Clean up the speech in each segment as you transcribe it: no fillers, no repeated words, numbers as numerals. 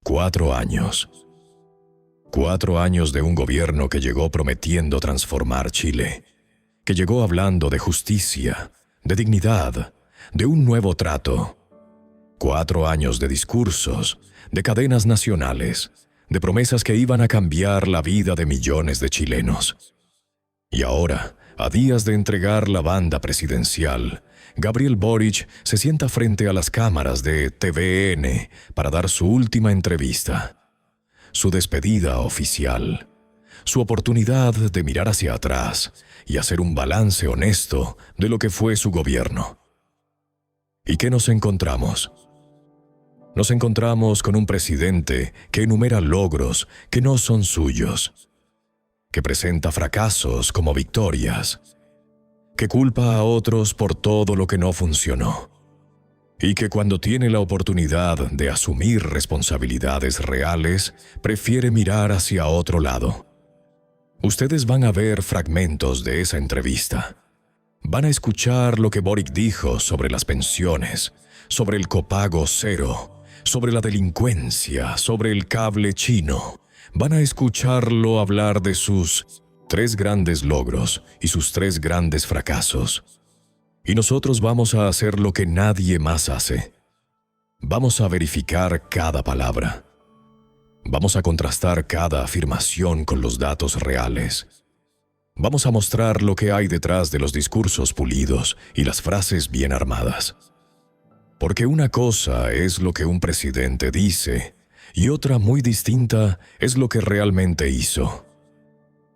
4 años. 4 años de un gobierno que llegó prometiendo transformar Chile, que llegó hablando de justicia, de dignidad, de un nuevo trato. 4 años de discursos, de cadenas nacionales, de promesas que iban a cambiar la vida de millones de chilenos. Y ahora, a días de entregar la banda presidencial, Gabriel Boric se sienta frente a las cámaras de TVN para dar su última entrevista, su despedida oficial, su oportunidad de mirar hacia atrás y hacer un balance honesto de lo que fue su gobierno. ¿Y qué nos encontramos? Nos encontramos con un presidente que enumera logros que no son suyos, que presenta fracasos como victorias, que culpa a otros por todo lo que no funcionó, y que cuando tiene la oportunidad de asumir responsabilidades reales, prefiere mirar hacia otro lado. Ustedes van a ver fragmentos de esa entrevista. Van a escuchar lo que Boric dijo sobre las pensiones, sobre el copago cero, sobre la delincuencia, sobre el cable chino. Van a escucharlo hablar de sus 3 grandes logros y sus 3 grandes fracasos. Y nosotros vamos a hacer lo que nadie más hace. Vamos a verificar cada palabra. Vamos a contrastar cada afirmación con los datos reales. Vamos a mostrar lo que hay detrás de los discursos pulidos y las frases bien armadas. Porque una cosa es lo que un presidente dice y otra muy distinta es lo que realmente hizo.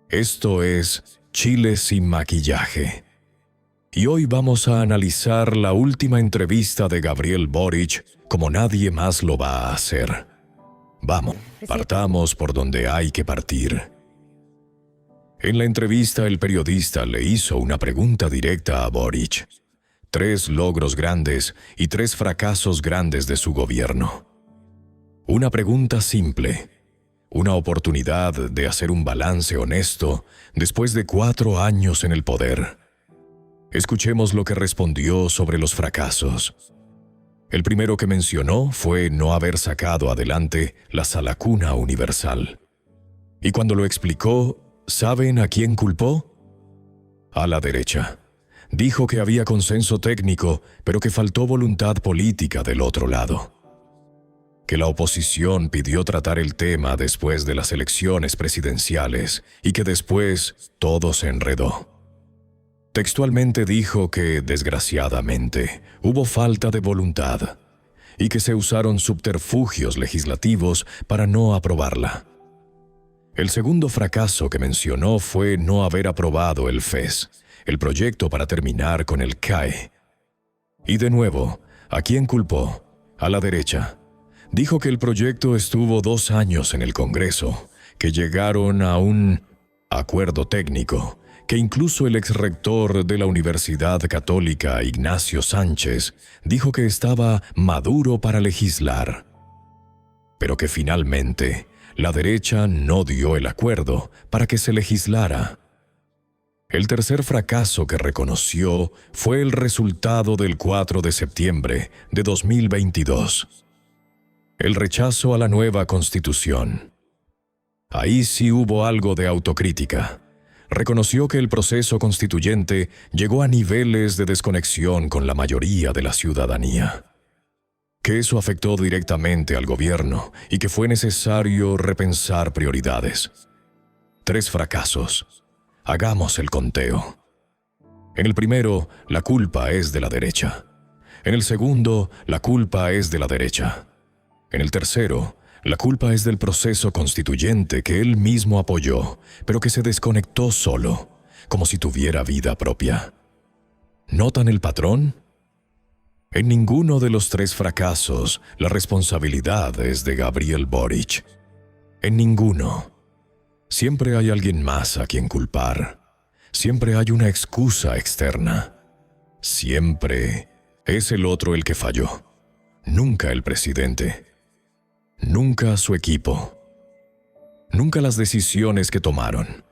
Esto es Chile sin maquillaje. Y hoy vamos a analizar la última entrevista de Gabriel Boric como nadie más lo va a hacer. Vamos, partamos por donde hay que partir. En la entrevista, el periodista le hizo una pregunta directa a Boric. 3 logros grandes y 3 fracasos grandes de su gobierno. Una pregunta simple. Una oportunidad de hacer un balance honesto después de 4 años en el poder. Escuchemos lo que respondió sobre los fracasos. El primero que mencionó fue no haber sacado adelante la Sala Cuna Universal. Y cuando lo explicó, ¿saben a quién culpó? A la derecha. Dijo que había consenso técnico, pero que faltó voluntad política del otro lado. Que la oposición pidió tratar el tema después de las elecciones presidenciales y que después todo se enredó. Textualmente dijo que, desgraciadamente, hubo falta de voluntad y que se usaron subterfugios legislativos para no aprobarla. El segundo fracaso que mencionó fue no haber aprobado el FES, el proyecto para terminar con el CAE. Y de nuevo, ¿a quién culpó? A la derecha. Dijo que el proyecto estuvo 2 años en el Congreso, que llegaron a un acuerdo técnico, que incluso el exrector de la Universidad Católica, Ignacio Sánchez, dijo que estaba maduro para legislar. Pero que finalmente la derecha no dio el acuerdo para que se legislara. El tercer fracaso que reconoció fue el resultado del 4 de septiembre de 2022. El rechazo a la nueva Constitución. Ahí sí hubo algo de autocrítica. Reconoció que el proceso constituyente llegó a niveles de desconexión con la mayoría de la ciudadanía. Que eso afectó directamente al gobierno y que fue necesario repensar prioridades. 3 fracasos. Hagamos el conteo. En el primero, la culpa es de la derecha. En el segundo, la culpa es de la derecha. En el tercero, la culpa es del proceso constituyente que él mismo apoyó, pero que se desconectó solo, como si tuviera vida propia. ¿Notan el patrón? En ninguno de los 3 fracasos, la responsabilidad es de Gabriel Boric. En ninguno. Siempre hay alguien más a quien culpar. Siempre hay una excusa externa. Siempre es el otro el que falló. Nunca el presidente. Nunca su equipo. Nunca las decisiones que tomaron.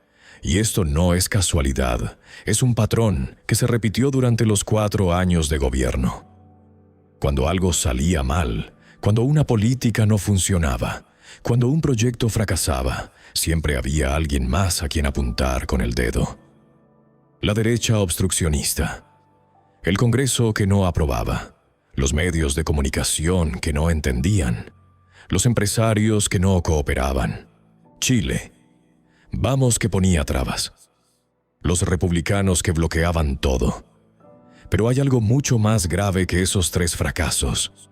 Y esto no es casualidad, es un patrón que se repitió durante los 4 años de gobierno. Cuando algo salía mal, cuando una política no funcionaba, Cuando un proyecto fracasaba, siempre había alguien más a quien apuntar con el dedo. La derecha obstruccionista, el Congreso que no aprobaba, los medios de comunicación que no entendían, los empresarios que no cooperaban. Chile, vamos que ponía trabas. Los republicanos que bloqueaban todo. Pero hay algo mucho más grave que esos tres fracasos.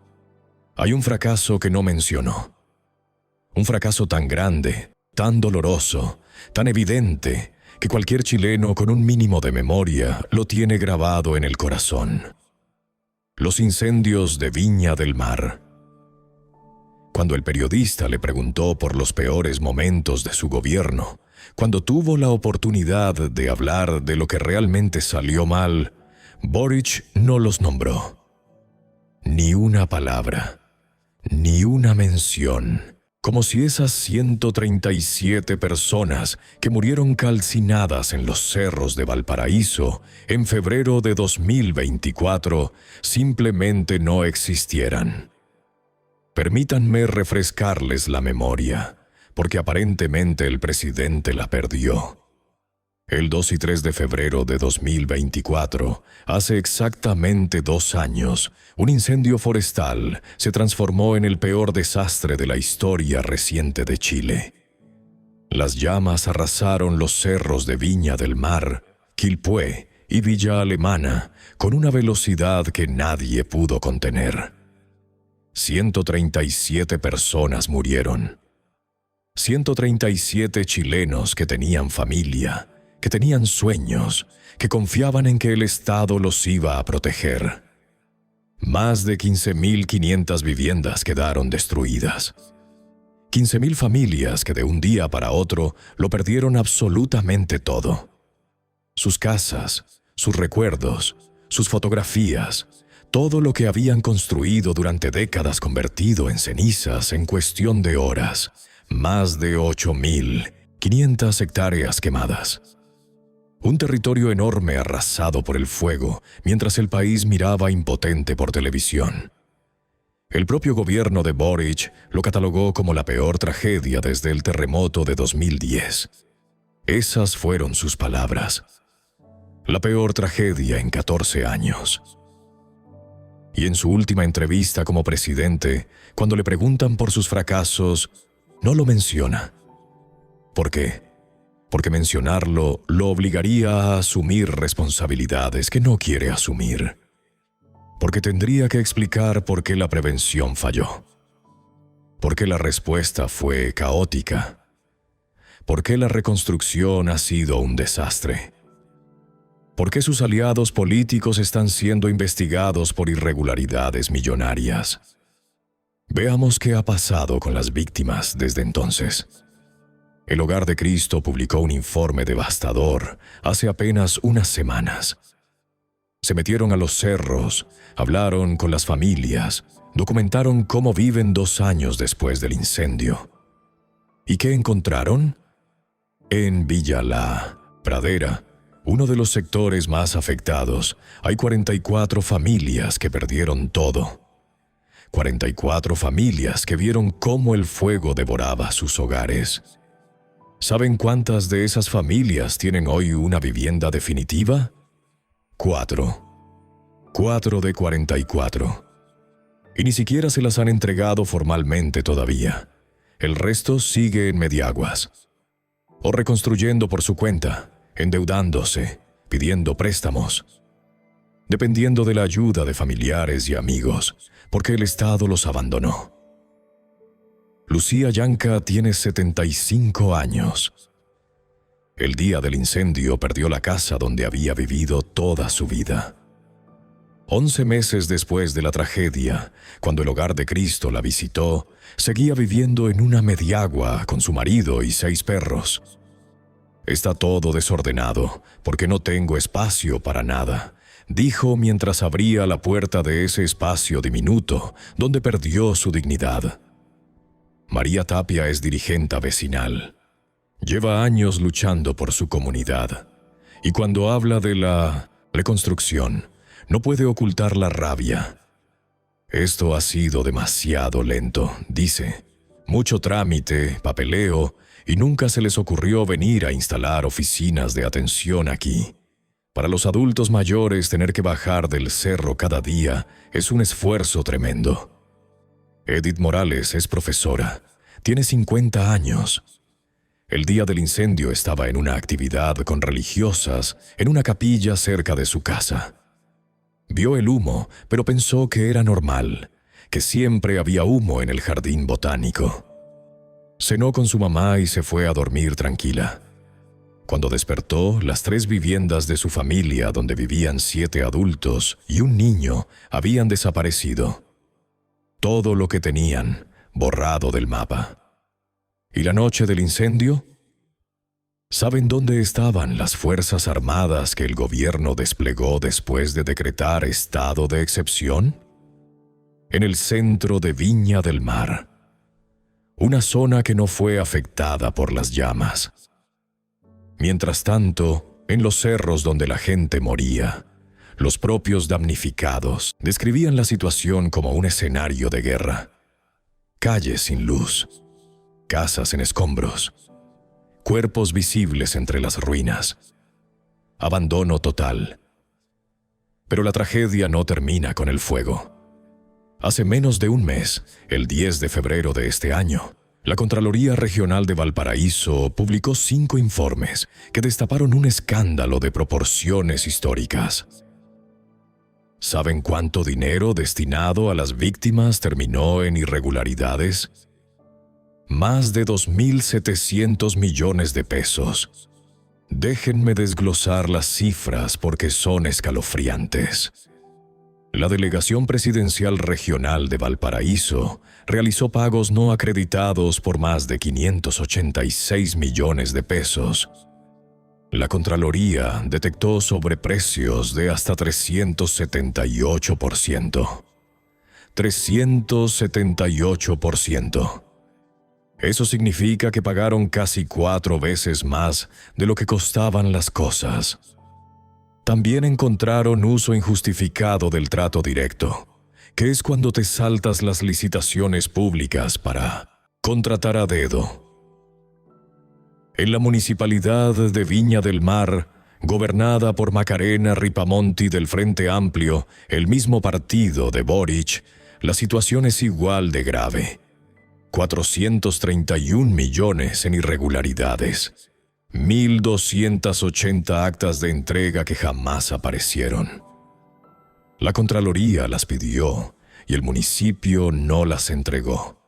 Hay un fracaso que no mencionó. Un fracaso tan grande, tan doloroso, tan evidente, que cualquier chileno con un mínimo de memoria lo tiene grabado en el corazón. Los incendios de Viña del Mar. Cuando el periodista le preguntó por los peores momentos de su gobierno, cuando tuvo la oportunidad de hablar de lo que realmente salió mal, Boric no los nombró. Ni una palabra, ni una mención, como si esas 137 personas que murieron calcinadas en los cerros de Valparaíso en febrero de 2024 simplemente no existieran. Permítanme refrescarles la memoria, porque aparentemente el presidente la perdió. El 2 y 3 de febrero de 2024, hace exactamente 2 años, un incendio forestal se transformó en el peor desastre de la historia reciente de Chile. Las llamas arrasaron los cerros de Viña del Mar, Quilpué y Villa Alemana con una velocidad que nadie pudo contener. 137 personas murieron. 137 chilenos que tenían familia, que tenían sueños, que confiaban en que el Estado los iba a proteger. Más de 15.500 viviendas quedaron destruidas. 15.000 familias que de un día para otro lo perdieron absolutamente todo. Sus casas, sus recuerdos, sus fotografías, todo lo que habían construido durante décadas convertido en cenizas en cuestión de horas. Más de 8.500 hectáreas quemadas. Un territorio enorme arrasado por el fuego, mientras el país miraba impotente por televisión. El propio gobierno de Boric lo catalogó como la peor tragedia desde el terremoto de 2010. Esas fueron sus palabras. La peor tragedia en 14 años. Y en su última entrevista como presidente, cuando le preguntan por sus fracasos, no lo menciona. ¿Por qué? Porque mencionarlo lo obligaría a asumir responsabilidades que no quiere asumir. Porque tendría que explicar por qué la prevención falló. Por qué la respuesta fue caótica. Por qué la reconstrucción ha sido un desastre. Por qué sus aliados políticos están siendo investigados por irregularidades millonarias. Veamos qué ha pasado con las víctimas desde entonces. El Hogar de Cristo publicó un informe devastador hace apenas unas semanas. Se metieron a los cerros, hablaron con las familias, documentaron cómo viven 2 años después del incendio. ¿Y qué encontraron? En Villa La Pradera, uno de los sectores más afectados, hay 44 familias que perdieron todo. 44 familias que vieron cómo el fuego devoraba sus hogares. ¿Saben cuántas de esas familias tienen hoy una vivienda definitiva? 4. 4 de 44. Y ni siquiera se las han entregado formalmente todavía. El resto sigue en mediaguas. O reconstruyendo por su cuenta, endeudándose, pidiendo préstamos. Dependiendo de la ayuda de familiares y amigos, porque el Estado los abandonó. Lucía Yanca tiene 75 años. El día del incendio perdió la casa donde había vivido toda su vida. 11 meses después de la tragedia, cuando el Hogar de Cristo la visitó, seguía viviendo en una mediagua con su marido y 6 perros. Está todo desordenado, porque no tengo espacio para nada, dijo mientras abría la puerta de ese espacio diminuto, donde perdió su dignidad. María Tapia es dirigente vecinal. Lleva años luchando por su comunidad. Y cuando habla de la reconstrucción, no puede ocultar la rabia. Esto ha sido demasiado lento, dice. Mucho trámite, papeleo, y nunca se les ocurrió venir a instalar oficinas de atención aquí. Para los adultos mayores, tener que bajar del cerro cada día es un esfuerzo tremendo. Edith Morales es profesora. Tiene 50 años. El día del incendio estaba en una actividad con religiosas en una capilla cerca de su casa. Vio el humo, pero pensó que era normal, que siempre había humo en el jardín botánico. Cenó con su mamá y se fue a dormir tranquila. Cuando despertó, las 3 viviendas de su familia, donde vivían 7 adultos y un niño, habían desaparecido. Todo lo que tenían, borrado del mapa. ¿Y la noche del incendio? ¿Saben dónde estaban las Fuerzas Armadas que el gobierno desplegó después de decretar estado de excepción? En el centro de Viña del Mar, una zona que no fue afectada por las llamas. Mientras tanto, en los cerros donde la gente moría, los propios damnificados describían la situación como un escenario de guerra. Calles sin luz, casas en escombros, cuerpos visibles entre las ruinas, abandono total. Pero la tragedia no termina con el fuego. Hace menos de un mes, el 10 de febrero de este año, la Contraloría Regional de Valparaíso publicó 5 informes que destaparon un escándalo de proporciones históricas. ¿Saben cuánto dinero destinado a las víctimas terminó en irregularidades? Más de 2.700 millones de pesos. Déjenme desglosar las cifras porque son escalofriantes. La Delegación Presidencial Regional de Valparaíso realizó pagos no acreditados por más de 586 millones de pesos. La Contraloría detectó sobreprecios de hasta 378%. 378%. Eso significa que pagaron casi 4 veces más de lo que costaban las cosas. También encontraron uso injustificado del trato directo, que es cuando te saltas las licitaciones públicas para contratar a dedo. En la municipalidad de Viña del Mar, gobernada por Macarena Ripamonti del Frente Amplio, el mismo partido de Boric, la situación es igual de grave. 431 millones en irregularidades. 1.280 actas de entrega que jamás aparecieron. La Contraloría las pidió y el municipio no las entregó.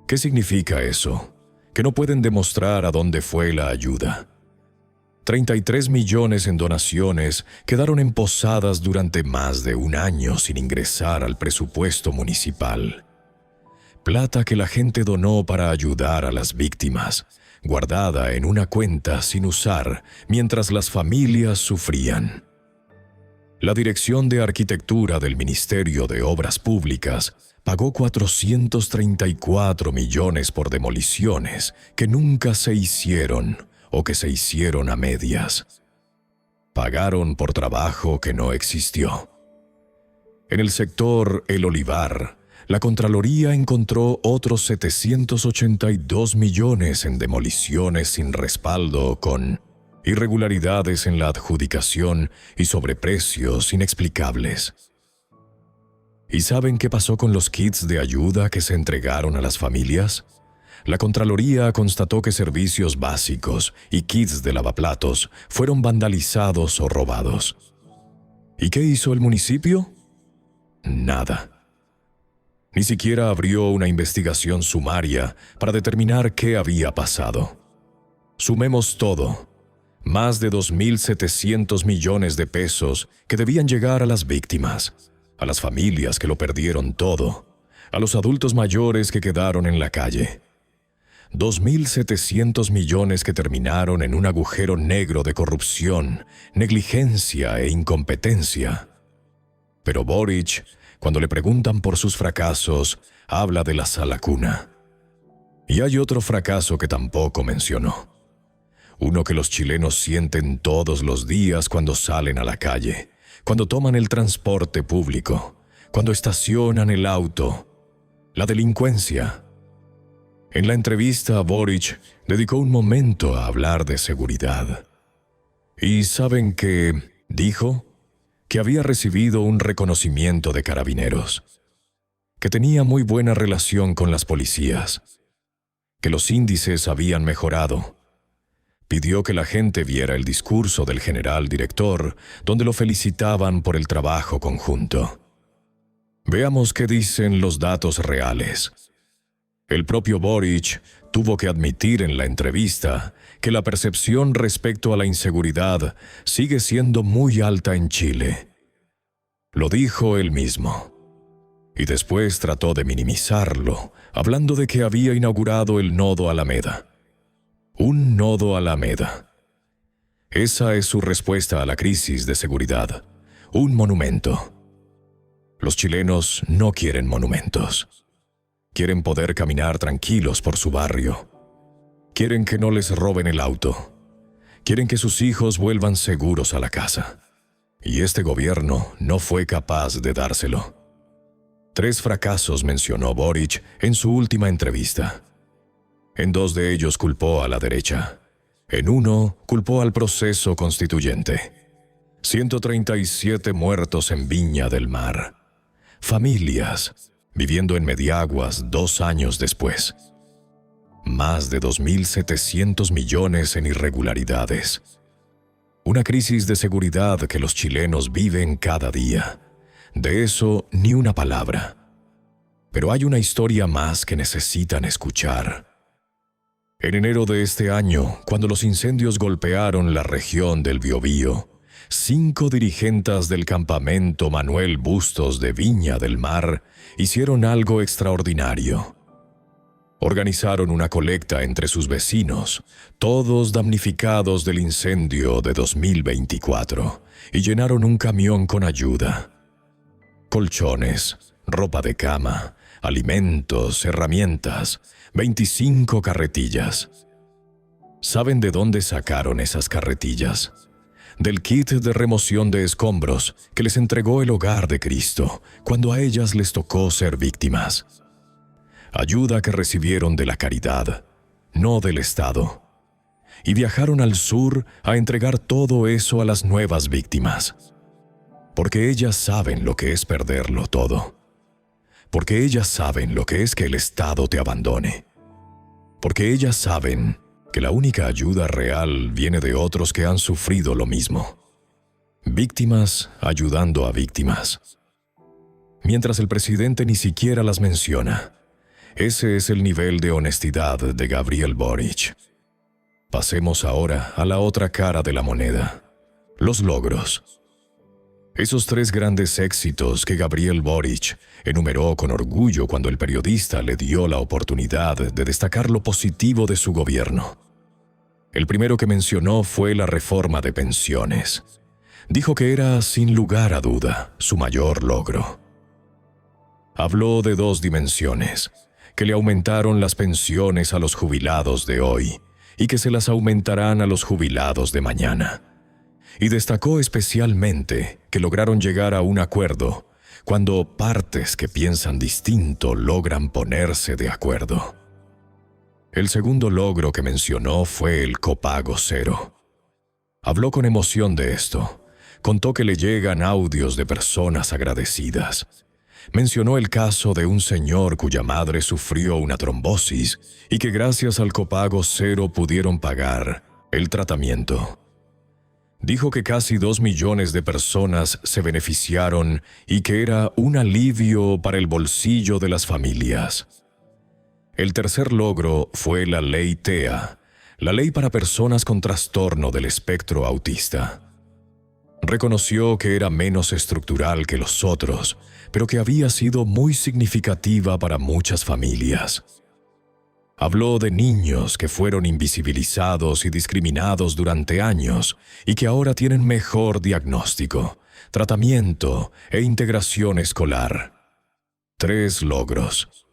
¿Qué significa eso? Que no pueden demostrar a dónde fue la ayuda. 33 millones en donaciones quedaron emposadas durante más de un año sin ingresar al presupuesto municipal. Plata que la gente donó para ayudar a las víctimas, guardada en una cuenta sin usar mientras las familias sufrían. La Dirección de Arquitectura del Ministerio de Obras Públicas pagó 434 millones por demoliciones que nunca se hicieron o que se hicieron a medias. Pagaron por trabajo que no existió. En el sector El Olivar, la Contraloría encontró otros 782 millones en demoliciones sin respaldo con irregularidades en la adjudicación y sobreprecios inexplicables. ¿Y saben qué pasó con los kits de ayuda que se entregaron a las familias? La Contraloría constató que servicios básicos y kits de lavaplatos fueron vandalizados o robados. ¿Y qué hizo el municipio? Nada. Ni siquiera abrió una investigación sumaria para determinar qué había pasado. Sumemos todo. Más de 2.700 millones de pesos que debían llegar a las víctimas, a las familias que lo perdieron todo, a los adultos mayores que quedaron en la calle. 2.700 millones que terminaron en un agujero negro de corrupción, negligencia e incompetencia. Pero Boric, cuando le preguntan por sus fracasos, habla de la sala cuna. Y hay otro fracaso que tampoco mencionó. Uno que los chilenos sienten todos los días cuando salen a la calle, cuando toman el transporte público, cuando estacionan el auto: la delincuencia. En la entrevista, Boric dedicó un momento a hablar de seguridad. ¿Y saben qué dijo? Que había recibido un reconocimiento de Carabineros, que tenía muy buena relación con las policías, que los índices habían mejorado. Pidió que la gente viera el discurso del general director, donde lo felicitaban por el trabajo conjunto. Veamos qué dicen los datos reales. El propio Boric tuvo que admitir en la entrevista que la percepción respecto a la inseguridad sigue siendo muy alta en Chile. Lo dijo él mismo. Y después trató de minimizarlo, hablando de que había inaugurado el Nodo Alameda. Un Nodo Alameda. Esa es su respuesta a la crisis de seguridad. Un monumento. Los chilenos no quieren monumentos. Quieren poder caminar tranquilos por su barrio. Quieren que no les roben el auto. Quieren que sus hijos vuelvan seguros a la casa. Y este gobierno no fue capaz de dárselo. 3 fracasos mencionó Boric en su última entrevista. En 2 de ellos culpó a la derecha. En uno culpó al proceso constituyente. 137 muertos en Viña del Mar. Familias viviendo en Mediaguas 2 años después. Más de 2.700 millones en irregularidades. Una crisis de seguridad que los chilenos viven cada día. De eso ni una palabra. Pero hay una historia más que necesitan escuchar. En enero de este año, cuando los incendios golpearon la región del Biobío, 5 dirigentes del campamento Manuel Bustos de Viña del Mar hicieron algo extraordinario. Organizaron una colecta entre sus vecinos, todos damnificados del incendio de 2024, y llenaron un camión con ayuda. Colchones, ropa de cama, alimentos, herramientas, 25 carretillas. ¿Saben de dónde sacaron esas carretillas? Del kit de remoción de escombros que les entregó el Hogar de Cristo cuando a ellas les tocó ser víctimas. Ayuda que recibieron de la caridad, no del Estado. Y viajaron al sur a entregar todo eso a las nuevas víctimas. Porque ellas saben lo que es perderlo todo. Porque ellas saben lo que es que el Estado te abandone. Porque ellas saben que la única ayuda real viene de otros que han sufrido lo mismo. Víctimas ayudando a víctimas. Mientras el presidente ni siquiera las menciona. Ese es el nivel de honestidad de Gabriel Boric. Pasemos ahora a la otra cara de la moneda. Los logros. Esos 3 grandes éxitos que Gabriel Boric enumeró con orgullo cuando el periodista le dio la oportunidad de destacar lo positivo de su gobierno. El primero que mencionó fue la reforma de pensiones. Dijo que era, sin lugar a duda, su mayor logro. Habló de 2 dimensiones, que le aumentaron las pensiones a los jubilados de hoy y que se las aumentarán a los jubilados de mañana. Y destacó especialmente que lograron llegar a un acuerdo cuando partes que piensan distinto logran ponerse de acuerdo. El segundo logro que mencionó fue el copago cero. Habló con emoción de esto. Contó que le llegan audios de personas agradecidas. Mencionó el caso de un señor cuya madre sufrió una trombosis y que gracias al copago cero pudieron pagar el tratamiento. Dijo que casi 2 millones de personas se beneficiaron y que era un alivio para el bolsillo de las familias. El tercer logro fue la Ley TEA, la ley para personas con trastorno del espectro autista. Reconoció que era menos estructural que los otros, pero que había sido muy significativa para muchas familias. Habló de niños que fueron invisibilizados y discriminados durante años y que ahora tienen mejor diagnóstico, tratamiento e integración escolar. 3 logros.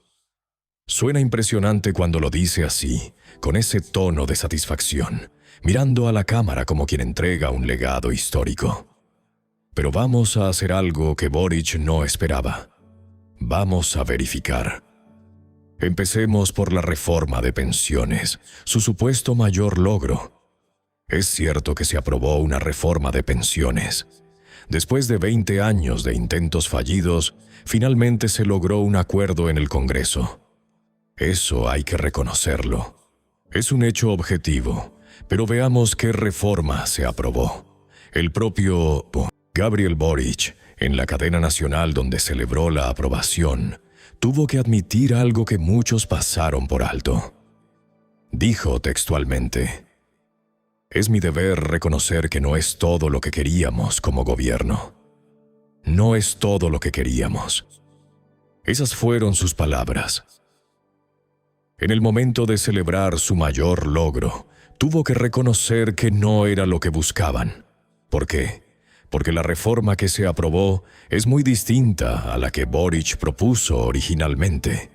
Suena impresionante cuando lo dice así, con ese tono de satisfacción, mirando a la cámara como quien entrega un legado histórico. Pero vamos a hacer algo que Boric no esperaba. Vamos a verificar. Empecemos por la reforma de pensiones, su supuesto mayor logro. Es cierto que se aprobó una reforma de pensiones. Después de 20 años de intentos fallidos, finalmente se logró un acuerdo en el Congreso. Eso hay que reconocerlo. Es un hecho objetivo, pero veamos qué reforma se aprobó. El propio Gabriel Boric, en la cadena nacional donde celebró la aprobación, tuvo que admitir algo que muchos pasaron por alto. Dijo textualmente: «Es mi deber reconocer que no es todo lo que queríamos como gobierno. No es todo lo que queríamos». Esas fueron sus palabras. En el momento de celebrar su mayor logro, tuvo que reconocer que no era lo que buscaban. ¿Por qué? Porque la reforma que se aprobó es muy distinta a la que Boric propuso originalmente.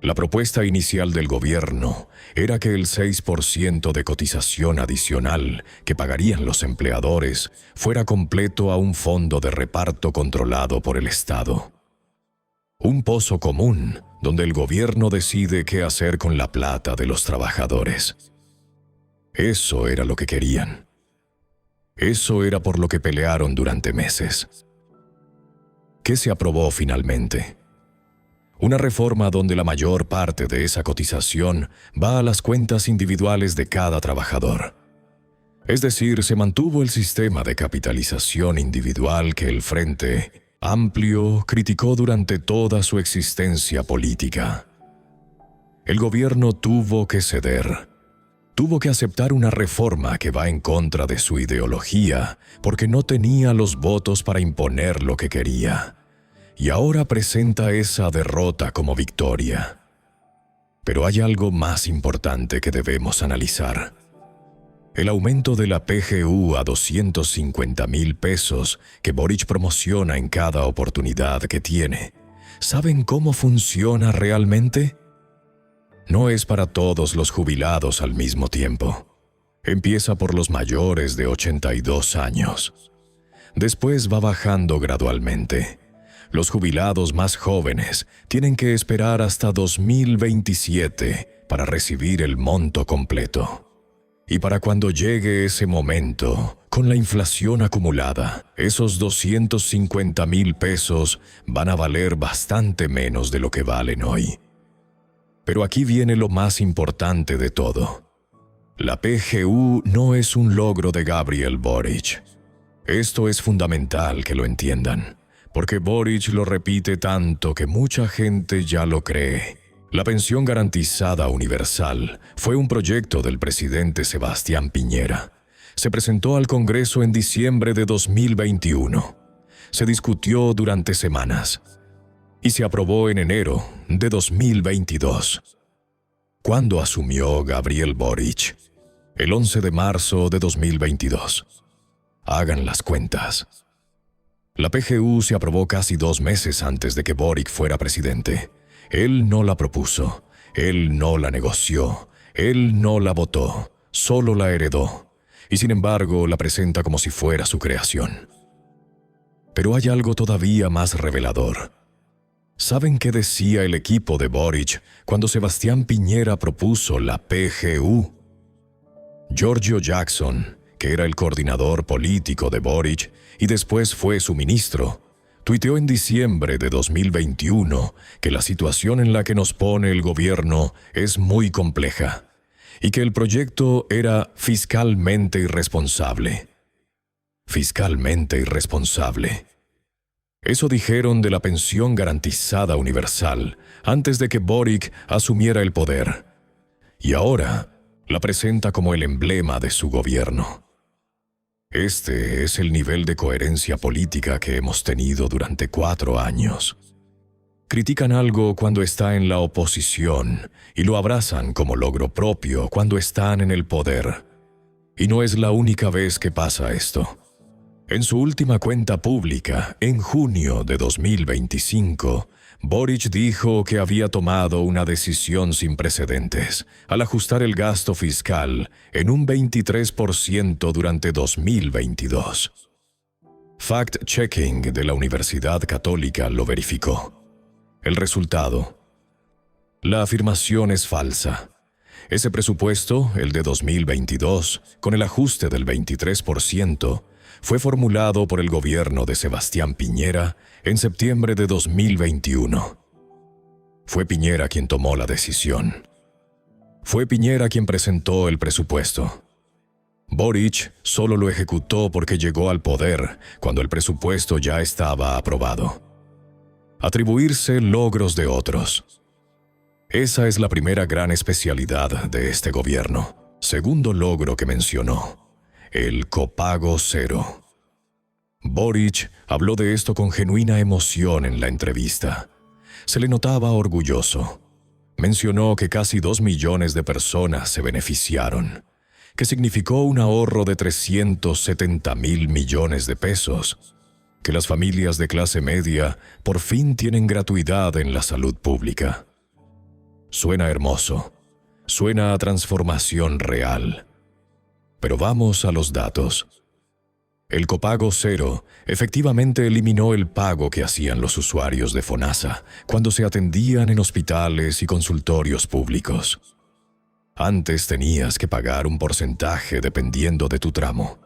La propuesta inicial del gobierno era que el 6% de cotización adicional que pagarían los empleadores fuera completo a un fondo de reparto controlado por el Estado. Un pozo común donde el gobierno decide qué hacer con la plata de los trabajadores. Eso era lo que querían. Eso era por lo que pelearon durante meses. ¿Qué se aprobó finalmente? Una reforma donde la mayor parte de esa cotización va a las cuentas individuales de cada trabajador. Es decir, se mantuvo el sistema de capitalización individual que el Frente Amplio criticó durante toda su existencia política. El gobierno tuvo que ceder. Tuvo que aceptar una reforma que va en contra de su ideología porque no tenía los votos para imponer lo que quería. Y ahora presenta esa derrota como victoria. Pero hay algo más importante que debemos analizar. El aumento de la PGU a 250,000 pesos que Boric promociona en cada oportunidad que tiene. ¿Saben cómo funciona realmente? No es para todos los jubilados al mismo tiempo. Empieza por los mayores de 82 años. Después va bajando gradualmente. Los jubilados más jóvenes tienen que esperar hasta 2027 para recibir el monto completo. Y para cuando llegue ese momento, con la inflación acumulada, esos 250,000 pesos van a valer bastante menos de lo que valen hoy. Pero aquí viene lo más importante de todo. La PGU no es un logro de Gabriel Boric. Esto es fundamental que lo entiendan, porque Boric lo repite tanto que mucha gente ya lo cree. La pensión garantizada universal fue un proyecto del presidente Sebastián Piñera. Se presentó al Congreso en diciembre de 2021. Se discutió durante semanas y se aprobó en enero de 2022. ¿Cuándo asumió Gabriel Boric? El 11 de marzo de 2022. Hagan las cuentas. La PGU se aprobó casi 2 meses antes de que Boric fuera presidente. Él no la propuso, él no la negoció, él no la votó, solo la heredó, y sin embargo la presenta como si fuera su creación. Pero hay algo todavía más revelador. ¿Saben qué decía el equipo de Boric cuando Sebastián Piñera propuso la PGU? Giorgio Jackson, que era el coordinador político de Boric y después fue su ministro, tuiteó en diciembre de 2021 que la situación en la que nos pone el gobierno es muy compleja y que el proyecto era fiscalmente irresponsable. Fiscalmente irresponsable. Eso dijeron de la pensión garantizada universal antes de que Boric asumiera el poder. Y ahora la presenta como el emblema de su gobierno. Este es el nivel de coherencia política que hemos tenido durante 4 años. Critican algo cuando está en la oposición y lo abrazan como logro propio cuando están en el poder. Y no es la única vez que pasa esto. En su última cuenta pública, en junio de 2025, Boric dijo que había tomado una decisión sin precedentes al ajustar el gasto fiscal en un 23% durante 2022. Fact-checking de la Universidad Católica lo verificó. El resultado: La afirmación es falsa. Ese presupuesto, el de 2022, con el ajuste del 23%, fue formulado por el gobierno de Sebastián Piñera en septiembre de 2021. Fue Piñera quien tomó la decisión. Fue Piñera quien presentó el presupuesto. Boric solo lo ejecutó porque llegó al poder cuando el presupuesto ya estaba aprobado. Atribuirse logros de otros. Esa es la primera gran especialidad de este gobierno. Segundo logro que mencionó, el copago cero. Boric habló de esto con genuina emoción en la entrevista. Se le notaba orgulloso. Mencionó que casi 2 millones de personas se beneficiaron, que significó un ahorro de 370.000 millones de pesos, que las familias de clase media por fin tienen gratuidad en la salud pública. Suena hermoso, suena a transformación real. Pero vamos a los datos. El copago cero efectivamente eliminó el pago que hacían los usuarios de FONASA cuando se atendían en hospitales y consultorios públicos. Antes tenías que pagar un porcentaje dependiendo de tu tramo.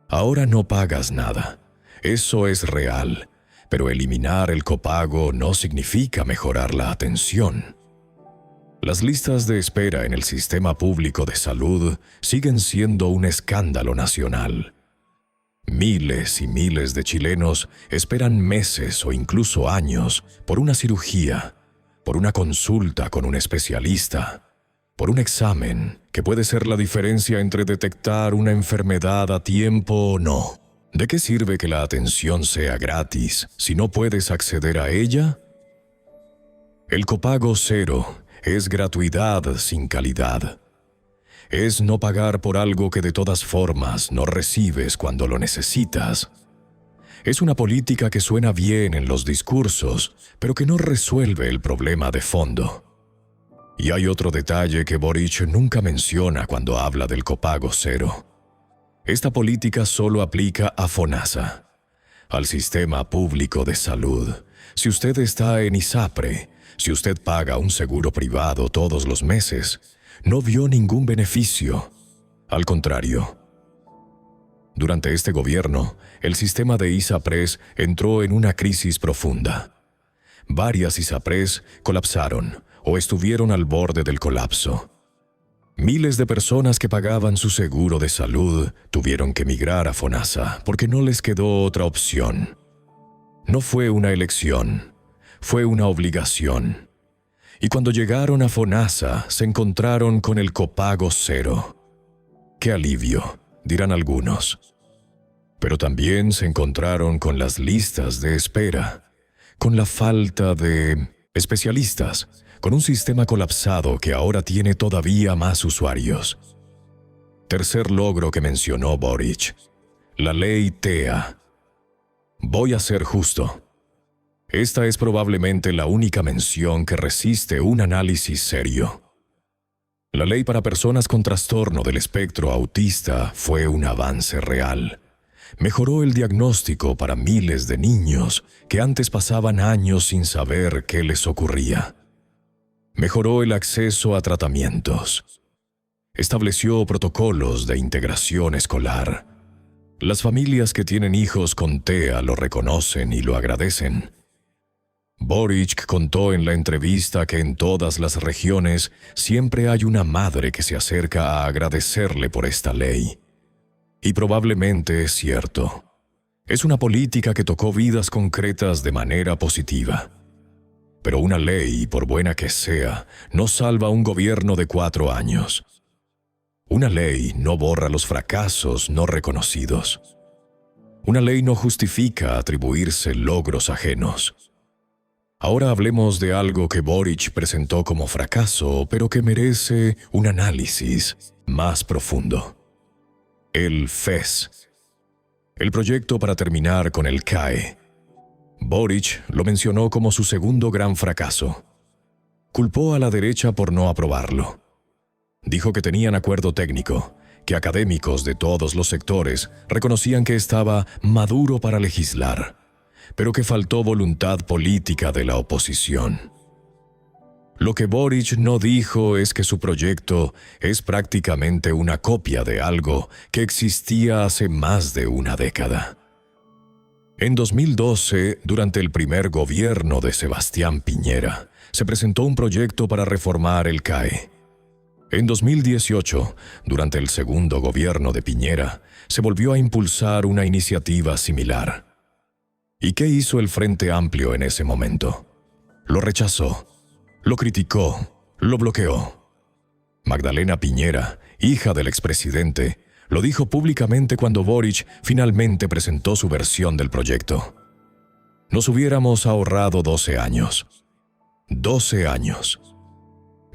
Ahora no pagas nada. Eso es real, pero eliminar el copago no significa mejorar la atención. Las listas de espera en el sistema público de salud siguen siendo un escándalo nacional. Miles y miles de chilenos esperan meses o incluso años por una cirugía, por una consulta con un especialista, por un examen que puede ser la diferencia entre detectar una enfermedad a tiempo o no. ¿De qué sirve que la atención sea gratis si no puedes acceder a ella? El copago cero es gratuidad sin calidad. Es no pagar por algo que de todas formas no recibes cuando lo necesitas. Es una política que suena bien en los discursos, pero que no resuelve el problema de fondo. Y hay otro detalle que Boric nunca menciona cuando habla del copago cero. Esta política solo aplica a FONASA, al sistema público de salud. Si usted está en ISAPRE, si usted paga un seguro privado todos los meses, no vio ningún beneficio. Al contrario. Durante este gobierno, el sistema de ISAPRES entró en una crisis profunda. Varias ISAPRES colapsaron o estuvieron al borde del colapso. Miles de personas que pagaban su seguro de salud tuvieron que migrar a FONASA porque no les quedó otra opción. No fue una elección. Fue una obligación. Y cuando llegaron a FONASA, se encontraron con el copago cero. ¡Qué alivio!, dirán algunos. Pero también se encontraron con las listas de espera, con la falta de especialistas, con un sistema colapsado que ahora tiene todavía más usuarios. Tercer logro que mencionó Boric, la ley TEA. Voy a ser justo. Esta es probablemente la única mención que resiste un análisis serio. La ley para personas con trastorno del espectro autista fue un avance real. Mejoró el diagnóstico para miles de niños que antes pasaban años sin saber qué les ocurría. Mejoró el acceso a tratamientos. Estableció protocolos de integración escolar. Las familias que tienen hijos con TEA lo reconocen y lo agradecen. Boric contó en la entrevista que en todas las regiones siempre hay una madre que se acerca a agradecerle por esta ley. Y probablemente es cierto. Es una política que tocó vidas concretas de manera positiva. Pero una ley, por buena que sea, no salva un gobierno de 4 años. Una ley no borra los fracasos no reconocidos. Una ley no justifica atribuirse logros ajenos. Ahora hablemos de algo que Boric presentó como fracaso, pero que merece un análisis más profundo. El FES. El proyecto para terminar con el CAE. Boric lo mencionó como su segundo gran fracaso. Culpó a la derecha por no aprobarlo. Dijo que tenían acuerdo técnico, que académicos de todos los sectores reconocían que estaba maduro para legislar, pero que faltó voluntad política de la oposición. Lo que Boric no dijo es que su proyecto es prácticamente una copia de algo que existía hace más de una década. En 2012, durante el primer gobierno de Sebastián Piñera, se presentó un proyecto para reformar el CAE. En 2018, durante el segundo gobierno de Piñera, se volvió a impulsar una iniciativa similar. ¿Y qué hizo el Frente Amplio en ese momento? Lo rechazó, lo criticó, lo bloqueó. Magdalena Piñera, hija del expresidente, lo dijo públicamente cuando Boric finalmente presentó su versión del proyecto. Nos hubiéramos ahorrado 12 años. 12 años.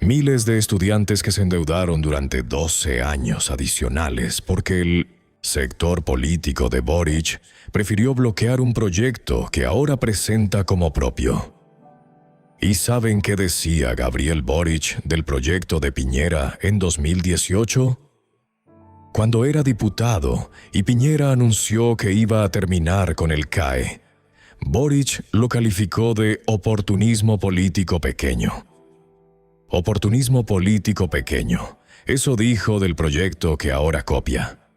Miles de estudiantes que se endeudaron durante 12 años adicionales porque el sector político de Boric prefirió bloquear un proyecto que ahora presenta como propio. ¿Y saben qué decía Gabriel Boric del proyecto de Piñera en 2018? Cuando era diputado y Piñera anunció que iba a terminar con el CAE, Boric lo calificó de oportunismo político pequeño. Oportunismo político pequeño, eso dijo del proyecto que ahora copia.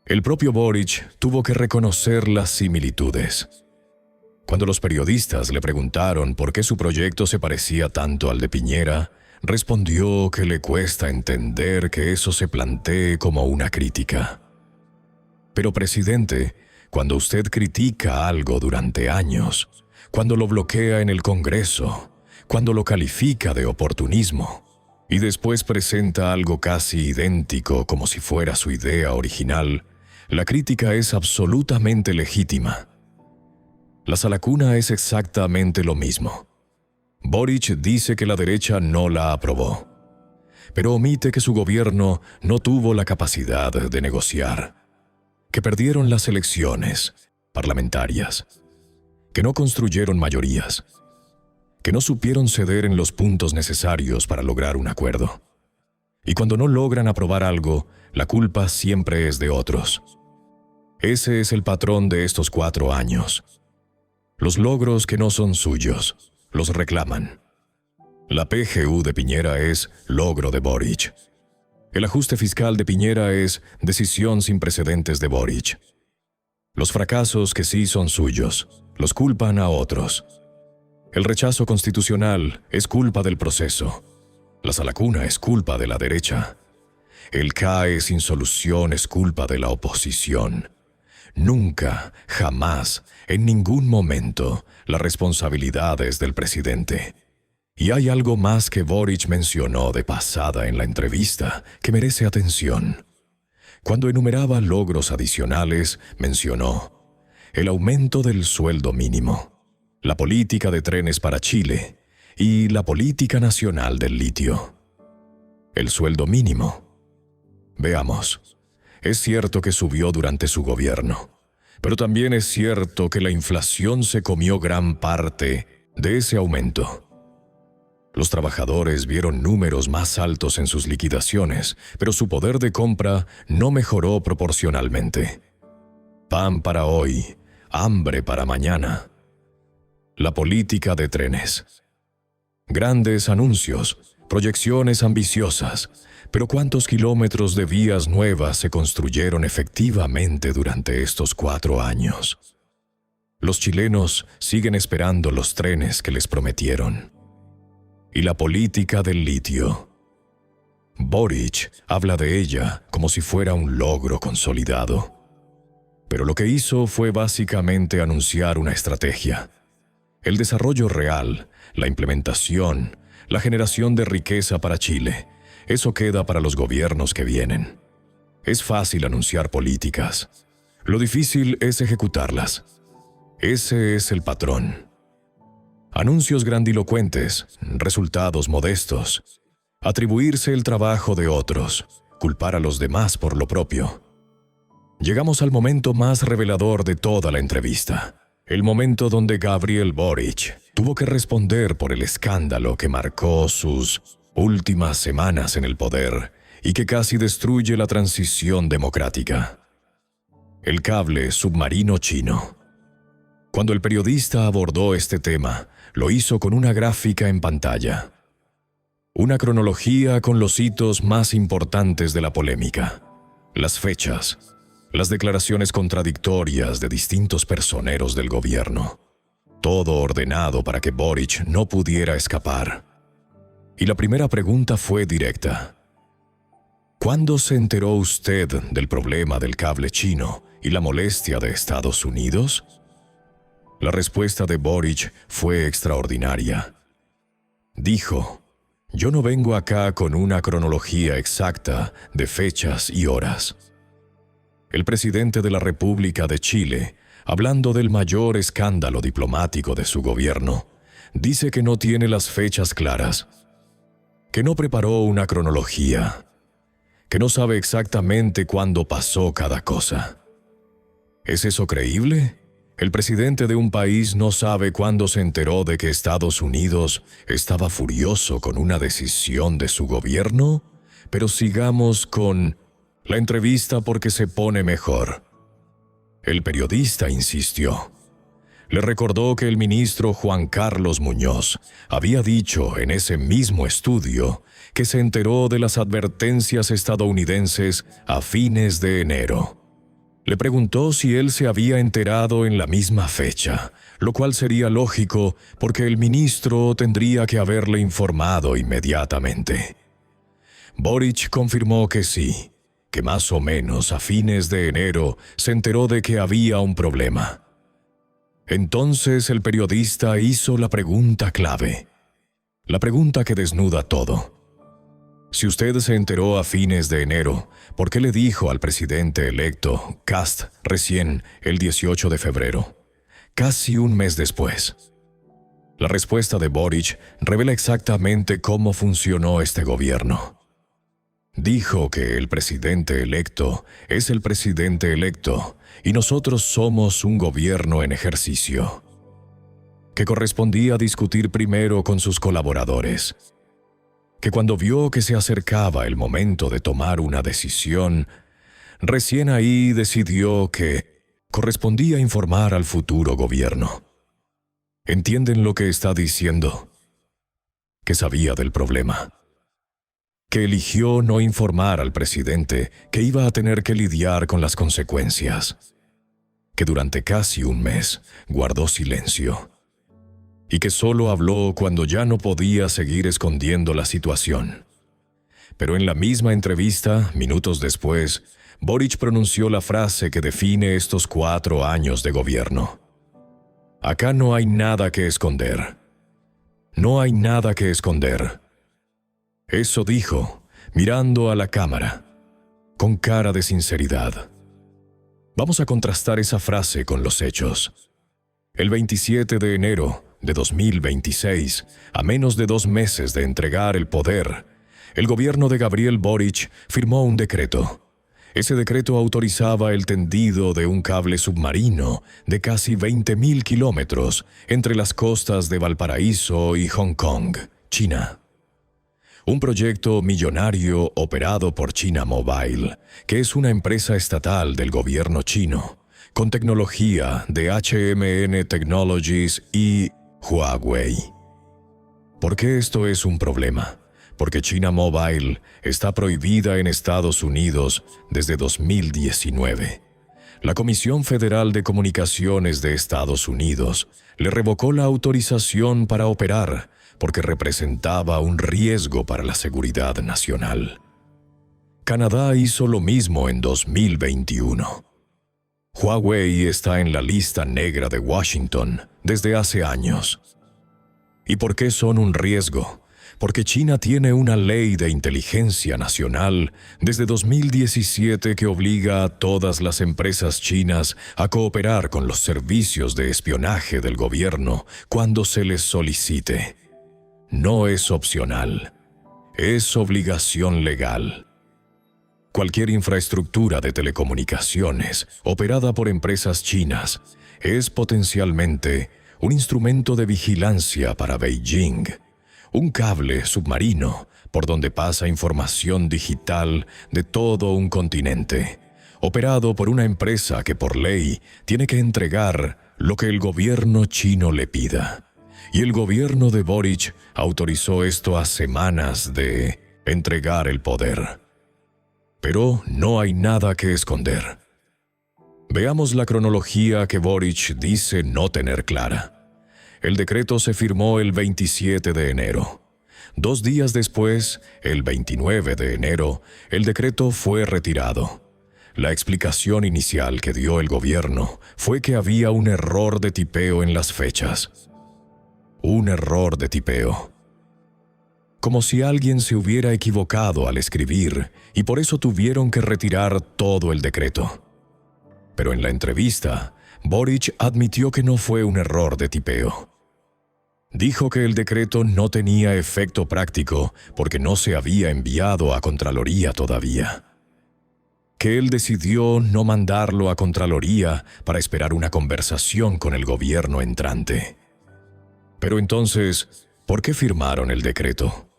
El propio Boric tuvo que reconocer las similitudes. Cuando los periodistas le preguntaron por qué su proyecto se parecía tanto al de Piñera, respondió que le cuesta entender que eso se plantee como una crítica. Pero, presidente, cuando usted critica algo durante años, cuando lo bloquea en el Congreso, cuando lo califica de oportunismo, y después presenta algo casi idéntico como si fuera su idea original, la crítica es absolutamente legítima. La salacuna es exactamente lo mismo. Boric dice que la derecha no la aprobó, pero omite que su gobierno no tuvo la capacidad de negociar, que perdieron las elecciones parlamentarias, que no construyeron mayorías, que no supieron ceder en los puntos necesarios para lograr un acuerdo. Y cuando no logran aprobar algo, la culpa siempre es de otros. Ese es el patrón de estos 4 años. Los logros que no son suyos, los reclaman. La PGU de Piñera es logro de Boric. El ajuste fiscal de Piñera es decisión sin precedentes de Boric. Los fracasos que sí son suyos, los culpan a otros. El rechazo constitucional es culpa del proceso. La salacuna es culpa de la derecha. El CAE sin solución es culpa de la oposición. Nunca, jamás, en ningún momento, la responsabilidad es del presidente. Y hay algo más que Boric mencionó de pasada en la entrevista que merece atención. Cuando enumeraba logros adicionales, mencionó el aumento del sueldo mínimo, la política de trenes para Chile y la política nacional del litio. El sueldo mínimo. Veamos. Es cierto que subió durante su gobierno, pero también es cierto que la inflación se comió gran parte de ese aumento. Los trabajadores vieron números más altos en sus liquidaciones, pero su poder de compra no mejoró proporcionalmente. Pan para hoy, hambre para mañana. La política de trenes. Grandes anuncios, proyecciones ambiciosas, pero ¿cuántos kilómetros de vías nuevas se construyeron efectivamente durante estos 4 años? Los chilenos siguen esperando los trenes que les prometieron. Y la política del litio. Boric habla de ella como si fuera un logro consolidado. Pero lo que hizo fue básicamente anunciar una estrategia. El desarrollo real, la implementación, la generación de riqueza para Chile, eso queda para los gobiernos que vienen. Es fácil anunciar políticas. Lo difícil es ejecutarlas. Ese es el patrón. Anuncios grandilocuentes, resultados modestos. Atribuirse el trabajo de otros, culpar a los demás por lo propio. Llegamos al momento más revelador de toda la entrevista. El momento donde Gabriel Boric tuvo que responder por el escándalo que marcó sus últimas semanas en el poder y que casi destruye la transición democrática. El cable submarino chino. Cuando el periodista abordó este tema, lo hizo con una gráfica en pantalla. Una cronología con los hitos más importantes de la polémica, las fechas, las declaraciones contradictorias de distintos personeros del gobierno. Todo ordenado para que Boric no pudiera escapar. Y la primera pregunta fue directa. ¿Cuándo se enteró usted del problema del cable chino y la molestia de Estados Unidos? La respuesta de Boric fue extraordinaria. Dijo: yo no vengo acá con una cronología exacta de fechas y horas. El presidente de la República de Chile, hablando del mayor escándalo diplomático de su gobierno, dice que no tiene las fechas claras, que no preparó una cronología, que no sabe exactamente cuándo pasó cada cosa. ¿Es eso creíble? El presidente de un país no sabe cuándo se enteró de que Estados Unidos estaba furioso con una decisión de su gobierno, pero sigamos con la entrevista porque se pone mejor. El periodista insistió. Le recordó que el ministro Juan Carlos Muñoz había dicho en ese mismo estudio que se enteró de las advertencias estadounidenses a fines de enero. Le preguntó si él se había enterado en la misma fecha, lo cual sería lógico porque el ministro tendría que haberle informado inmediatamente. Boric confirmó que sí, que más o menos a fines de enero se enteró de que había un problema. Entonces el periodista hizo la pregunta clave, la pregunta que desnuda todo. Si usted se enteró a fines de enero, ¿por qué le dijo al presidente electo, Kast, recién el 18 de febrero? Casi un mes después. La respuesta de Boric revela exactamente cómo funcionó este gobierno. Dijo que el presidente electo es el presidente electo y nosotros somos un gobierno en ejercicio. Que correspondía discutir primero con sus colaboradores. Que cuando vio que se acercaba el momento de tomar una decisión, recién ahí decidió que correspondía informar al futuro gobierno. ¿Entienden lo que está diciendo? Que sabía del problema. Que eligió no informar al presidente que iba a tener que lidiar con las consecuencias. Que durante casi un mes guardó silencio. Y que solo habló cuando ya no podía seguir escondiendo la situación. Pero en la misma entrevista, minutos después, Boric pronunció la frase que define estos 4 años de gobierno. Acá no hay nada que esconder. No hay nada que esconder. Eso dijo, mirando a la cámara, con cara de sinceridad. Vamos a contrastar esa frase con los hechos. El 27 de enero de 2026, a menos de 2 meses de entregar el poder, el gobierno de Gabriel Boric firmó un decreto. Ese decreto autorizaba el tendido de un cable submarino de casi 20.000 kilómetros entre las costas de Valparaíso y Hong Kong, China. Un proyecto millonario operado por China Mobile, que es una empresa estatal del gobierno chino, con tecnología de HMN Technologies y Huawei. ¿Por qué esto es un problema? Porque China Mobile está prohibida en Estados Unidos desde 2019. La Comisión Federal de Comunicaciones de Estados Unidos le revocó la autorización para operar porque representaba un riesgo para la seguridad nacional. Canadá hizo lo mismo en 2021. Huawei está en la lista negra de Washington desde hace años. ¿Y por qué son un riesgo? Porque China tiene una ley de inteligencia nacional desde 2017 que obliga a todas las empresas chinas a cooperar con los servicios de espionaje del gobierno cuando se les solicite. No es opcional, es obligación legal. Cualquier infraestructura de telecomunicaciones operada por empresas chinas es potencialmente un instrumento de vigilancia para Beijing, un cable submarino por donde pasa información digital de todo un continente, operado por una empresa que por ley tiene que entregar lo que el gobierno chino le pida. y el gobierno de Boric autorizó esto a semanas de entregar el poder. Pero no hay nada que esconder. Veamos la cronología que Boric dice no tener clara. El decreto se firmó el 27 de enero. 2 días después, el 29 de enero, el decreto fue retirado. La explicación inicial que dio el gobierno fue que había un error de tipeo en las fechas. Un error de tipeo. Como si alguien se hubiera equivocado al escribir y por eso tuvieron que retirar todo el decreto. Pero en la entrevista, Boric admitió que no fue un error de tipeo. Dijo que el decreto no tenía efecto práctico porque no se había enviado a Contraloría todavía. Que él decidió no mandarlo a Contraloría para esperar una conversación con el gobierno entrante. Pero entonces, ¿por qué firmaron el decreto?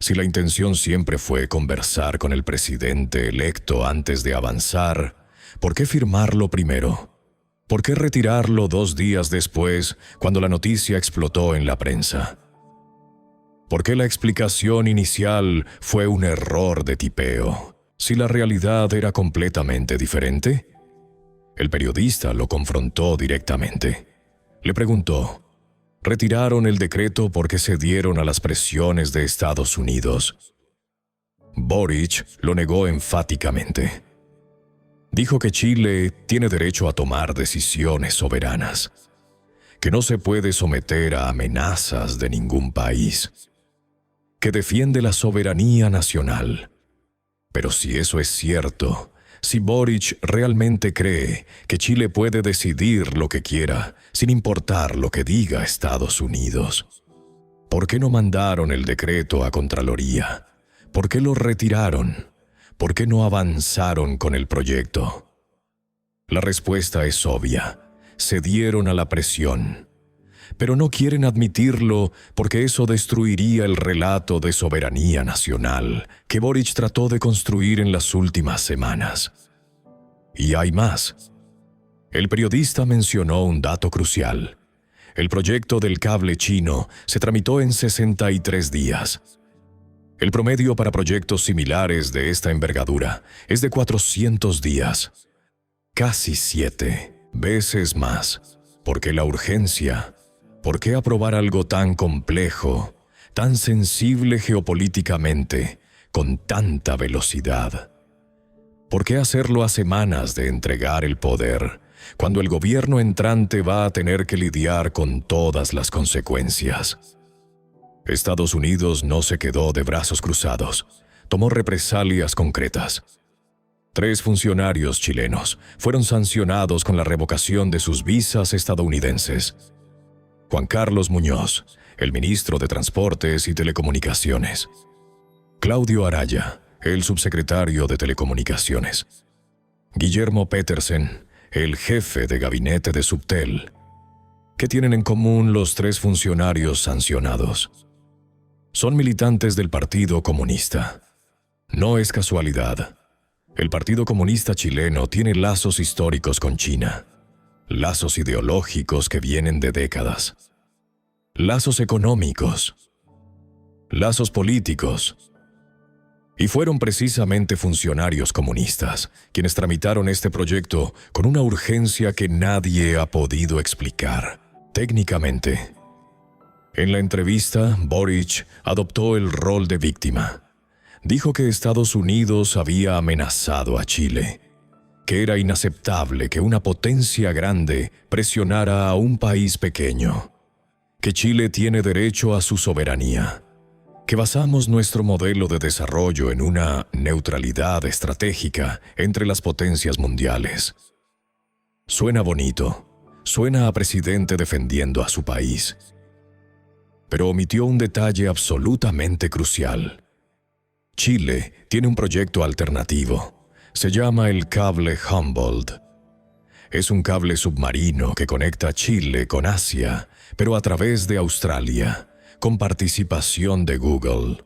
Si la intención siempre fue conversar con el presidente electo antes de avanzar, ¿por qué firmarlo primero? ¿Por qué retirarlo 2 días después, cuando la noticia explotó en la prensa? ¿Por qué la explicación inicial fue un error de tipeo, si la realidad era completamente diferente? El periodista lo confrontó directamente. Le preguntó, ¿retiraron el decreto porque cedieron a las presiones de Estados Unidos? Boric lo negó enfáticamente. Dijo que Chile tiene derecho a tomar decisiones soberanas, que no se puede someter a amenazas de ningún país, que defiende la soberanía nacional. Pero si eso es cierto, si Boric realmente cree que Chile puede decidir lo que quiera, sin importar lo que diga Estados Unidos, ¿por qué no mandaron el decreto a Contraloría? ¿Por qué lo retiraron? ¿Por qué no avanzaron con el proyecto? La respuesta es obvia. Cedieron a la presión. Pero no quieren admitirlo porque eso destruiría el relato de soberanía nacional que Boric trató de construir en las últimas semanas. Y hay más. El periodista mencionó un dato crucial. El proyecto del cable chino se tramitó en 63 días. El promedio para proyectos similares de esta envergadura es de 400 días. Casi 7 veces más. ¿Por qué la urgencia? ¿Por qué aprobar algo tan complejo, tan sensible geopolíticamente, con tanta velocidad? ¿Por qué hacerlo a semanas de entregar el poder, cuando el gobierno entrante va a tener que lidiar con todas las consecuencias? Estados Unidos no se quedó de brazos cruzados, tomó represalias concretas. 3 funcionarios chilenos fueron sancionados con la revocación de sus visas estadounidenses. Juan Carlos Muñoz, el ministro de Transportes y Telecomunicaciones. Claudio Araya, el subsecretario de Telecomunicaciones. Guillermo Petersen, el jefe de gabinete de Subtel. ¿Qué tienen en común los 3 funcionarios sancionados? Son militantes del Partido Comunista. No es casualidad. El Partido Comunista chileno tiene lazos históricos con China, lazos ideológicos que vienen de décadas, lazos económicos, lazos políticos. Y fueron precisamente funcionarios comunistas quienes tramitaron este proyecto con una urgencia que nadie ha podido explicar técnicamente. En la entrevista, Boric adoptó el rol de víctima. Dijo que Estados Unidos había amenazado a Chile, que era inaceptable que una potencia grande presionara a un país pequeño, que Chile tiene derecho a su soberanía, que basamos nuestro modelo de desarrollo en una neutralidad estratégica entre las potencias mundiales. Suena bonito, suena a presidente defendiendo a su país. Pero omitió un detalle absolutamente crucial. Chile tiene un proyecto alternativo. Se llama el cable Humboldt. Es un cable submarino que conecta Chile con Asia, pero a través de Australia, con participación de Google.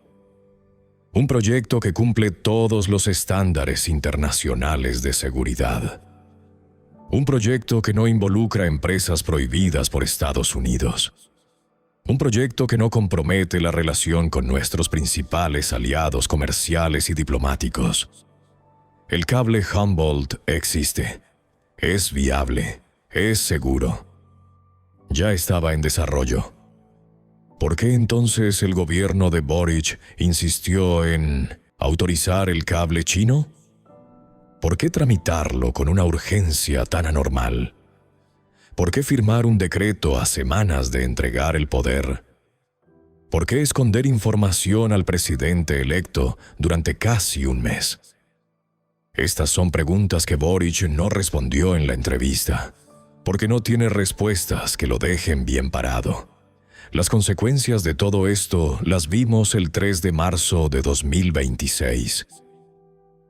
Un proyecto que cumple todos los estándares internacionales de seguridad. Un proyecto que no involucra empresas prohibidas por Estados Unidos. Un proyecto que no compromete la relación con nuestros principales aliados comerciales y diplomáticos. El cable Humboldt existe. Es viable. Es seguro. Ya estaba en desarrollo. ¿Por qué entonces el gobierno de Boric insistió en autorizar el cable chino? ¿Por qué tramitarlo con una urgencia tan anormal? ¿Por qué firmar un decreto a semanas de entregar el poder? ¿Por qué esconder información al presidente electo durante casi un mes? Estas son preguntas que Boric no respondió en la entrevista, porque no tiene respuestas que lo dejen bien parado. Las consecuencias de todo esto las vimos el 3 de marzo de 2026.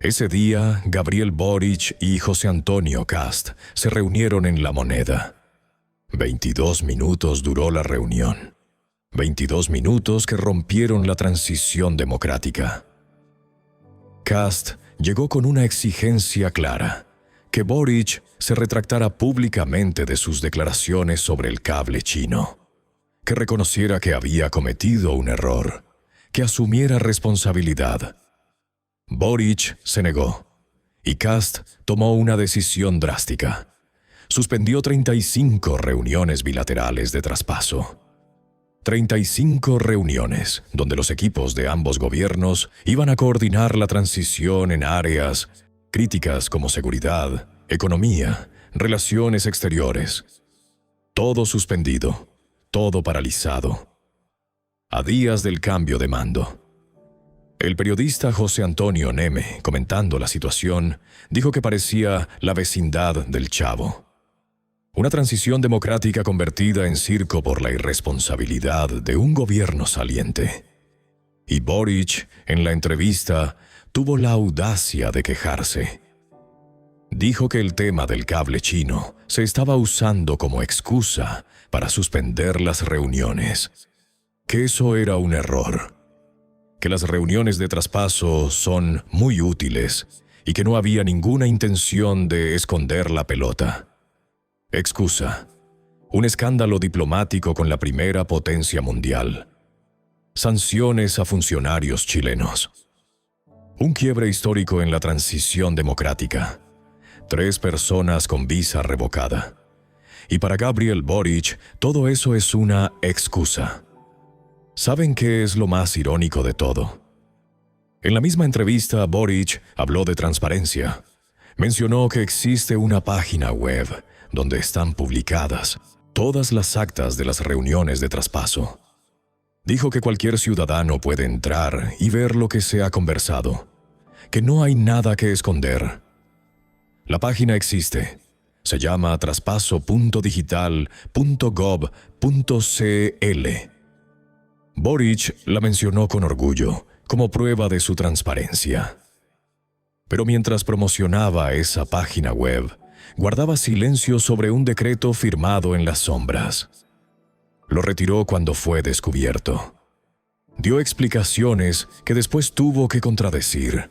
Ese día, Gabriel Boric y José Antonio Kast se reunieron en La Moneda. 22 minutos duró la reunión. 22 minutos que rompieron la transición democrática. Kast llegó con una exigencia clara: que Boric se retractara públicamente de sus declaraciones sobre el cable chino, que reconociera que había cometido un error, que asumiera responsabilidad. Boric se negó, y Kast tomó una decisión drástica. Suspendió 35 reuniones bilaterales de traspaso. 35 reuniones donde los equipos de ambos gobiernos iban a coordinar la transición en áreas críticas como seguridad, economía, relaciones exteriores. Todo suspendido, todo paralizado. A días del cambio de mando. El periodista José Antonio Neme, comentando la situación, dijo que parecía la vecindad del Chavo. Una transición democrática convertida en circo por la irresponsabilidad de un gobierno saliente. Y Boric, en la entrevista, tuvo la audacia de quejarse. Dijo que el tema del cable chino se estaba usando como excusa para suspender las reuniones, que eso era un error, que las reuniones de traspaso son muy útiles y que no había ninguna intención de esconder la pelota. Excusa. Un escándalo diplomático con la primera potencia mundial. Sanciones a funcionarios chilenos. Un quiebre histórico en la transición democrática. 3 personas con visa revocada. Y para Gabriel Boric, todo eso es una excusa. ¿Saben qué es lo más irónico de todo? En la misma entrevista, Boric habló de transparencia. Mencionó que existe una página web donde están publicadas todas las actas de las reuniones de traspaso. Dijo que cualquier ciudadano puede entrar y ver lo que se ha conversado, que no hay nada que esconder. La página existe. Se llama traspaso.digital.gov.cl. Boric la mencionó con orgullo, como prueba de su transparencia. Pero mientras promocionaba esa página web, guardaba silencio sobre un decreto firmado en las sombras. Lo retiró cuando fue descubierto. Dio explicaciones que después tuvo que contradecir.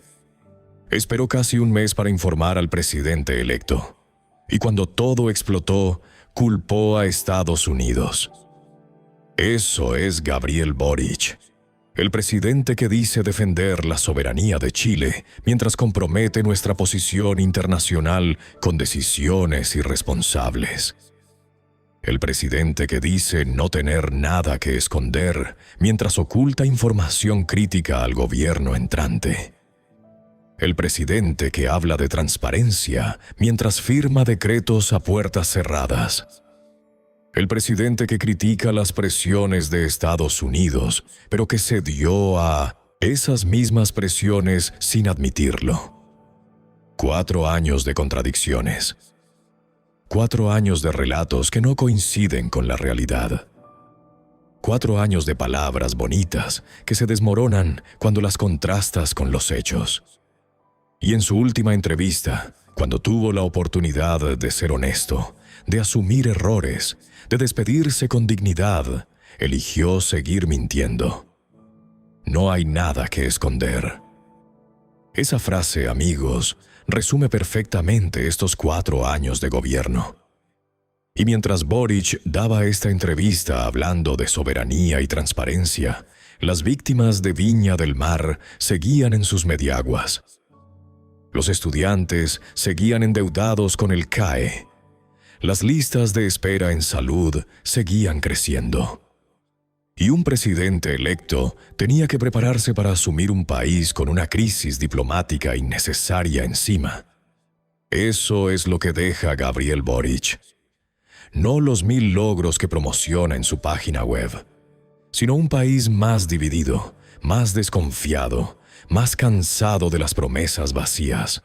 Esperó casi un mes para informar al presidente electo. Y cuando todo explotó, culpó a Estados Unidos. Eso es Gabriel Boric, el presidente que dice defender la soberanía de Chile mientras compromete nuestra posición internacional con decisiones irresponsables. El presidente que dice no tener nada que esconder mientras oculta información crítica al gobierno entrante. El presidente que habla de transparencia mientras firma decretos a puertas cerradas. El presidente que critica las presiones de Estados Unidos, pero que cedió a esas mismas presiones sin admitirlo. 4 años de contradicciones. 4 años de relatos que no coinciden con la realidad. 4 años de palabras bonitas que se desmoronan cuando las contrastas con los hechos. Y en su última entrevista, cuando tuvo la oportunidad de ser honesto, de asumir errores, de despedirse con dignidad, eligió seguir mintiendo. No hay nada que esconder. Esa frase, amigos, resume perfectamente estos 4 años de gobierno. Y mientras Boric daba esta entrevista hablando de soberanía y transparencia, las víctimas de Viña del Mar seguían en sus mediaguas. Los estudiantes seguían endeudados con el CAE. Las listas de espera en salud seguían creciendo. Y un presidente electo tenía que prepararse para asumir un país con una crisis diplomática innecesaria encima. Eso es lo que deja Gabriel Boric. No los 1000 logros que promociona en su página web, sino un país más dividido, más desconfiado, más cansado de las promesas vacías.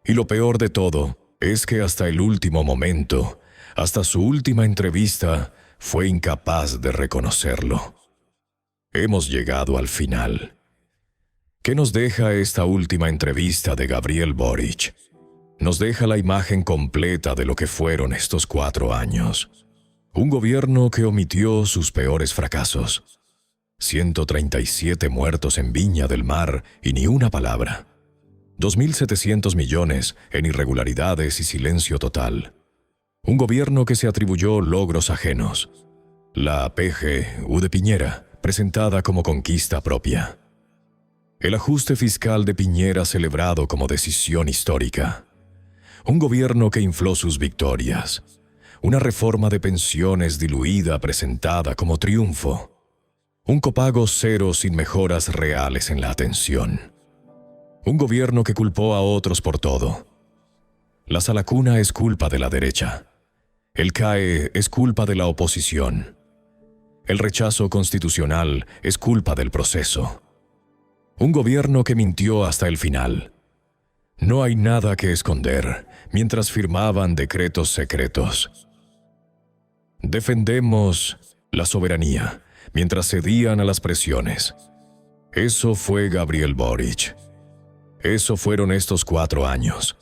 Y lo peor de todo es que hasta el último momento, hasta su última entrevista, fue incapaz de reconocerlo. Hemos llegado al final. ¿Qué nos deja esta última entrevista de Gabriel Boric? Nos deja la imagen completa de lo que fueron estos 4 años. Un gobierno que omitió sus peores fracasos. 137 muertos en Viña del Mar y ni una palabra. 2.700 millones en irregularidades y silencio total. Un gobierno que se atribuyó logros ajenos. La PGU de Piñera, presentada como conquista propia. El ajuste fiscal de Piñera celebrado como decisión histórica. Un gobierno que infló sus victorias. Una reforma de pensiones diluida presentada como triunfo. Un copago cero sin mejoras reales en la atención. Un gobierno que culpó a otros por todo. La salacuna es culpa de la derecha. El CAE es culpa de la oposición. El rechazo constitucional es culpa del proceso. Un gobierno que mintió hasta el final. No hay nada que esconder mientras firmaban decretos secretos. Defendemos la soberanía mientras cedían a las presiones. Eso fue Gabriel Boric. Eso fueron estos 4 años.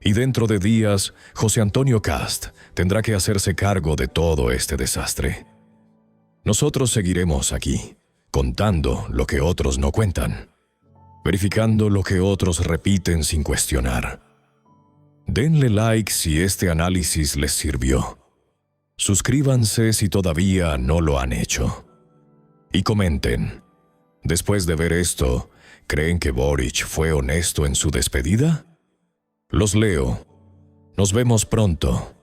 Y dentro de días, José Antonio Kast tendrá que hacerse cargo de todo este desastre. Nosotros seguiremos aquí, contando lo que otros no cuentan, verificando lo que otros repiten sin cuestionar. Denle like si este análisis les sirvió. Suscríbanse si todavía no lo han hecho. Y comenten. Después de ver esto, ¿creen que Boric fue honesto en su despedida? Los leo. Nos vemos pronto.